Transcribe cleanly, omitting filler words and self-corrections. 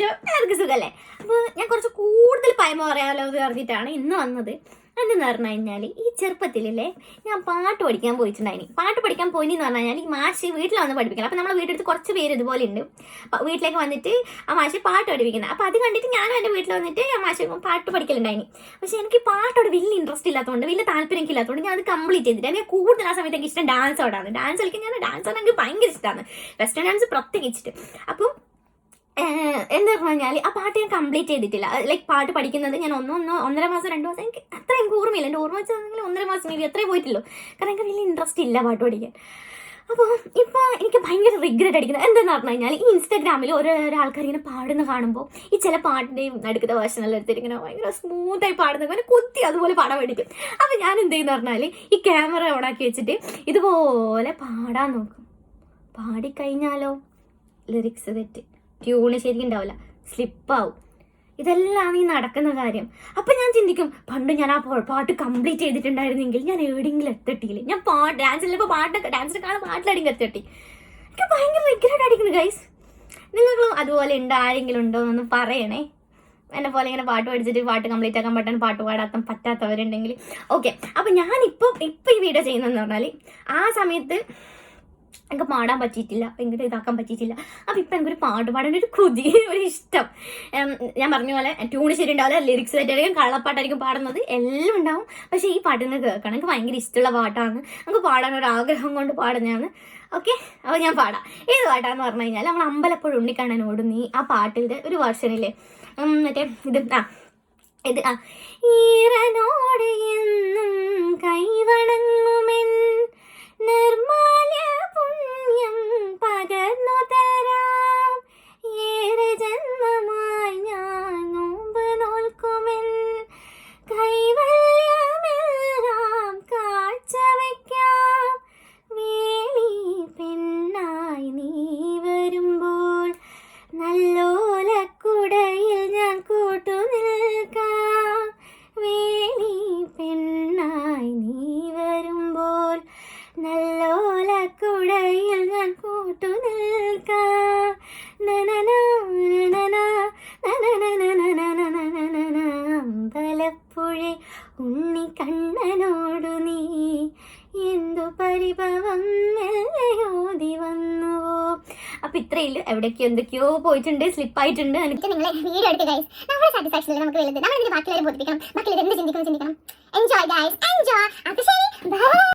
എല്ലാവർക്കും സുഖമല്ലേ? അപ്പോൾ ഞാൻ കുറച്ച് കൂടുതൽ പയമ പറയാമല്ലോ എന്ന് പറഞ്ഞിട്ടാണ് ഇന്ന് വന്നത്. എന്തെന്ന് പറഞ്ഞു കഴിഞ്ഞാൽ, ഈ ചെറുപ്പത്തിലല്ലേ ഞാൻ പാട്ട് പഠിക്കാൻ പോയിട്ടുണ്ടായിനി. പാട്ട് പഠിക്കാൻ പോയിന്ന് പറഞ്ഞു കഴിഞ്ഞാൽ, ഈ മാഷ് വീട്ടിൽ വന്ന് പഠിപ്പിക്കണം. അപ്പോൾ നമ്മളെ വീട്ടിലെടുത്ത് കുറച്ച് പേര് ഇതുപോലെ ഉണ്ട്. വീട്ടിലേക്ക് വന്നിട്ട് ആ മാഷ് പാട്ട് പഠിപ്പിക്കുന്നത്. അപ്പോൾ അത് കണ്ടിട്ട് ഞാനും എൻ്റെ വീട്ടിൽ വന്നിട്ട് ആ മാഷ് പാട്ട് പഠിക്കലുണ്ടായിനി. പക്ഷേ എനിക്ക് പാട്ടോട് വലിയ ഇൻട്രസ്റ്റ് ഇല്ലാത്തതുകൊണ്ട്, വലിയ താല്പര്യം ഇല്ലാത്തതുകൊണ്ട് ഞാൻ അത് കംപ്ലീറ്റ് ചെയ്തിട്ട്, എനിക്ക് കൂടുതൽ ആ സമയത്ത് എനിക്ക് ഇഷ്ടം ഡാൻസോടാണ്. ഡാൻസ് കളിക്കാൻ ഞാൻ ഡാൻസ് എനിക്ക് ഭയങ്കര ഇഷ്ടമാണ്, വെസ്റ്റേൺ ഡാൻസ് പ്രത്യേകിച്ചിട്ട്. അപ്പം എന്താ പറഞ്ഞാൽ ആ പാട്ട് ഞാൻ കംപ്ലീറ്റ് ചെയ്തിട്ടില്ല. ലൈക്ക് പാട്ട് പഠിക്കുന്നത് ഞാൻ 1.5 മാസം 2 മാസം എനിക്ക് അത്ര എനിക്ക് ഓർമ്മയില്ല. എൻ്റെ ഓർമ്മ വെച്ചാൽ 1.5 മാസം മീതി അത്രേ പോയിട്ടുള്ളൂ. കാരണം എനിക്ക് വലിയ ഇൻട്രസ്റ്റ് ഇല്ല പാട്ട് പഠിക്കാൻ. അപ്പോൾ ഇപ്പോൾ എനിക്ക് ഭയങ്കര റിഗ്രറ്റ് അടിക്കുന്നത് എന്താണെന്ന് പറഞ്ഞു കഴിഞ്ഞാൽ, ഈ ഇൻസ്റ്റാഗ്രാമിൽ ഓരോരോ ആൾക്കാർ ഇങ്ങനെ പാടുന്ന കാണുമ്പോൾ ഈ ചില പാട്ടിൻ്റെയും അടുത്ത വേർഷനെല്ലാം എടുത്തിട്ട് ഇങ്ങനെ ഭയങ്കര സ്മൂത്തായി പാടുന്ന അങ്ങനെ കുത്തി അതുപോലെ പാടാൻ പഠിക്കും. അപ്പോൾ ഞാൻ എന്ത് ചെയ്യുന്ന പറഞ്ഞാൽ, ഈ ക്യാമറ ഓണാക്കി വെച്ചിട്ട് ഇതുപോലെ പാടാൻ നോക്കും. പാടിക്കഴിഞ്ഞാലോ ലിറിക്സ് തെറ്റ്, ട്യൂണ് ശരിക്കുണ്ടാവില്ല, സ്ലിപ്പാവും. ഇതെല്ലാം ഈ നടക്കുന്ന കാര്യം. അപ്പം ഞാൻ ചിന്തിക്കും, പണ്ട് ഞാൻ ആ പാട്ട് കംപ്ലീറ്റ് ചെയ്തിട്ടുണ്ടായിരുന്നെങ്കിൽ ഞാൻ എവിടെയെങ്കിലും എത്തട്ടിയില്ലേ. ഞാൻ ഡാൻസിലിപ്പോൾ ഡാൻസിനെക്കാളും പാട്ടിലെവിടെയെങ്കിലും എത്തട്ടി. എനിക്ക് ഭയങ്കര റിഗ്രറ്റ് അടിക്കുന്നു ഗൈസ്. നിങ്ങളും അതുപോലെ ഉണ്ടോ? ആരെങ്കിലും ഉണ്ടോ എന്നൊന്ന് പറയണേ. എന്നെ പോലെ ഇങ്ങനെ പാട്ട് പഠിച്ചിട്ട് പാട്ട് കംപ്ലീറ്റ് ആക്കാൻ പാട്ട് പാടാൻ പറ്റാത്തവരുണ്ടെങ്കിൽ ഓക്കെ. അപ്പം ഞാനിപ്പോൾ ഈ വീഡിയോ ചെയ്യുന്നതെന്ന് പറഞ്ഞാൽ, ആ സമയത്ത് എനിക്ക് പാടാൻ പറ്റിയിട്ടില്ല, ഭയങ്കര ഇതാക്കാൻ പറ്റിയിട്ടില്ല. അപ്പം ഇപ്പം എനിക്കൊരു പാട്ട് പാടാൻ ഒരു കൊതി, ഒരു ഇഷ്ടം. ഞാൻ പറഞ്ഞ പോലെ ട്യൂണ് ശരി ഉണ്ടാവില്ല, ലിറിക്സ് തെറ്റായിരിക്കും, കള്ളപ്പാട്ടായിരിക്കും പാടുന്നത്, എല്ലാം ഉണ്ടാവും. പക്ഷേ ഈ പാട്ടിന് കേൾക്കണം, എനിക്ക് ഭയങ്കര ഇഷ്ടമുള്ള പാട്ടാണ്. നമുക്ക് പാടാൻ ഒരു ആഗ്രഹം കൊണ്ട് പാടുന്നതാണ്. ഓക്കെ, അപ്പോൾ ഞാൻ പാടാം. ഏത് പാട്ടാന്ന് പറഞ്ഞു കഴിഞ്ഞാൽ, നമ്മൾ അമ്പലപ്പുഴ ഉണ്ണിക്കണ്ണനോട് നീ ആ പാട്ടിൻ്റെ ഒരു വേർഷനില്ലേ, മറ്റേ ഇത് ഈറനോട് എന്നും കൈവണങ്ങുമെൻ നിർമാല്യ പുണ്യം പകർന്നു തരാം, ഏറെ ജന്മമായി ഞാൻ നോമ്പ് നോൽക്കുമെൻ കൈവല്യമെല്ലാം കാഴ്ചവെക്കാം, വേളി പെണ്ണായി നീ വരുമ്പോൾ നല്ലോലക്കുടയിൽ ഞാൻ കൂട്ടുനിൽക്കാം, വേളി പെണ്ണായി നീ വരുമ്പോൾ നല്ലോലക്കുടയിൽ ഞാൻ കൂട്ടുനിൽക്കാം, അമ്പലപ്പുഴ ഉണ്ണിക്കണ്ണനോടു നീ എന്തു പരിഭവം ഓതി വന്നുവോ. അപ്പൊ ഇത്രയില്ല, എവിടേക്കോ എന്തൊക്കെയോ പോയിട്ടുണ്ട്, സ്ലിപ്പായിട്ടുണ്ട്. എനിക്ക് നിങ്ങളെ വീഡിയോ എടുക്കുക ഗൈസ്. നമ്മുടെ സാറ്റിസ്ഫാക്ഷനിൽ നമുക്ക് വലുത്. നമ്മൾ ഇതിന് ബാക്കിയുള്ളവരെ ബോധിപ്പിക്കണം, ബാക്കിയുള്ളവർ എന്ത് ചിന്തിക്കണം. Enjoy guys, enjoy. അപ്പൊ ശരി, ബൈ.